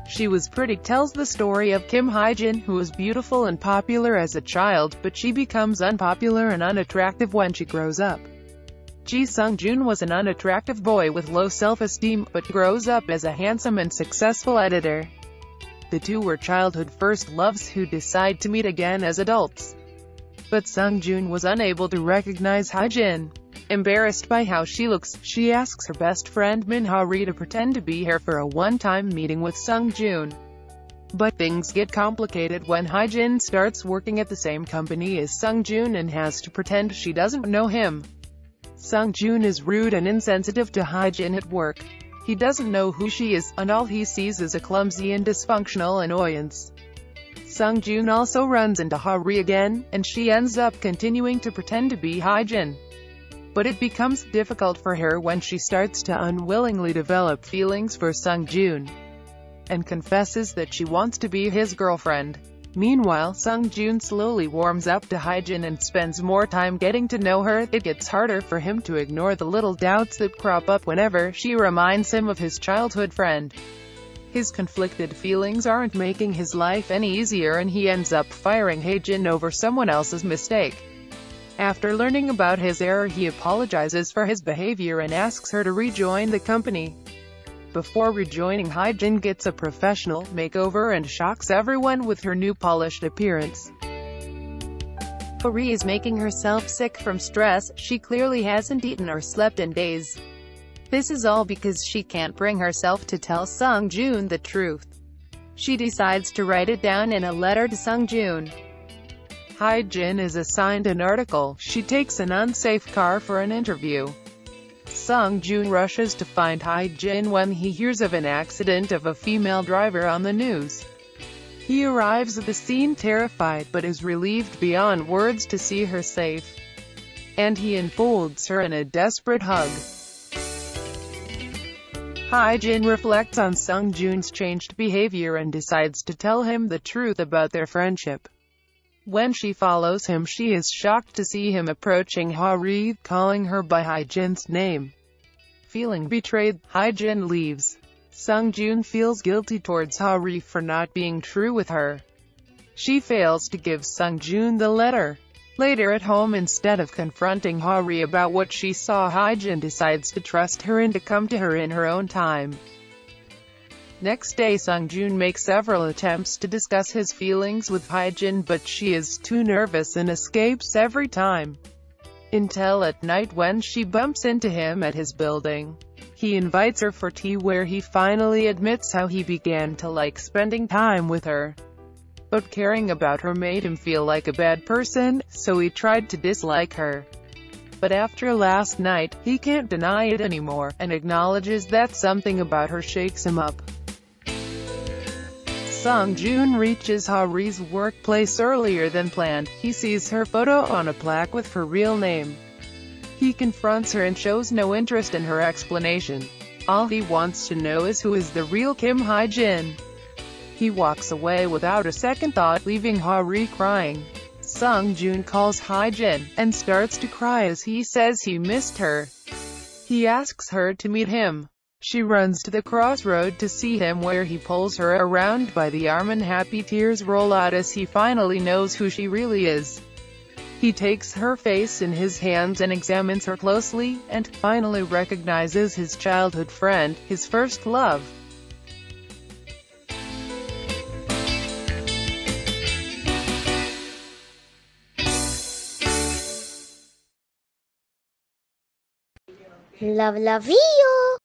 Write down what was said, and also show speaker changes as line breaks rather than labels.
She Was Pretty tells the story of Kim Hye-jin, who was beautiful and popular as a child, but she becomes unpopular and unattractive when she grows up. Sung-joon was an unattractive boy with low self-esteem, but grows up as a handsome and successful editor. The two were childhood first loves who decide to meet again as adults. But Sung-joon was unable to recognize Hye-jin. Embarrassed by how she looks, she asks her best friend Min-ha-ri to pretend to be her for a one-time meeting with Sung-joon. But things get complicated when Hye-jin starts working at the same company as Sung-joon and has to pretend she doesn't know him. Sung-joon is rude and insensitive to Hye-jin at work. He doesn't know who she is, and all he sees is a clumsy and dysfunctional annoyance. Sung-joon also runs into Ha-ri again, and she ends up continuing to pretend to be Hye-jin. But it becomes difficult for her when she starts to unwillingly develop feelings for Sung-joon, and confesses that she wants to be his girlfriend. Meanwhile, Sung-joon slowly warms up to Hye-jin and spends more time getting to know her. It gets harder for him to ignore the little doubts that crop up whenever she reminds him of his childhood friend. His conflicted feelings aren't making his life any easier, and he ends up firing Hye-jin over someone else's mistake. After learning about his error, he apologizes for his behavior and asks her to rejoin the company. Before rejoining, Hye-jin gets a professional makeover and shocks everyone with her new polished appearance. Ha-ri is making herself sick from stress. She clearly hasn't eaten or slept in days. This is all because she can't bring herself to tell Sung-joon the truth. She decides to write it down in a letter to Sung-joon. Hye-jin is assigned an article. She takes an unsafe car for an interview. Sung-joon rushes to find Hye-jin when he hears of an accident of a female driver on the news. He arrives at the scene terrified, but is relieved beyond words to see her safe. And he enfolds her in a desperate hug. Hye-jin reflects on Sung-joon's changed behavior and decides to tell him the truth about their friendship. When she follows him, she is shocked to see him approaching Ha-ri, calling her by Hye-jin's name. Feeling betrayed, Hye-jin leaves. Sung-joon feels guilty towards Ha-ri for not being true with her. She fails to give Sung-joon the letter. Later at home, instead of confronting Ha-ri about what she saw, Hye-jin decides to trust her and to come to her in her own time. Next day, Sung-joon makes several attempts to discuss his feelings with Hye-jin, but she is too nervous and escapes every time. Until at night when she bumps into him at his building. He invites her for tea where he finally admits how he began to like spending time with her. But caring about her made him feel like a bad person, so he tried to dislike her. But after last night, he can't deny it anymore, and acknowledges that something about her shakes him up. Sung-joon reaches Ha-ri's workplace earlier than planned. He sees her photo on a plaque with her real name. He confronts her and shows no interest in her explanation. All he wants to know is who is the real Kim Hye-jin. He walks away without a second thought, leaving Ha-ri crying. Sung-joon calls Hye-jin, and starts to cry as he says he missed her. He asks her to meet him. She runs to the crossroad to see him, where he pulls her around by the arm and happy tears roll out as he finally knows who she really is. He takes her face in his hands and examines her closely, and finally recognizes his childhood friend, his first love.
Love you.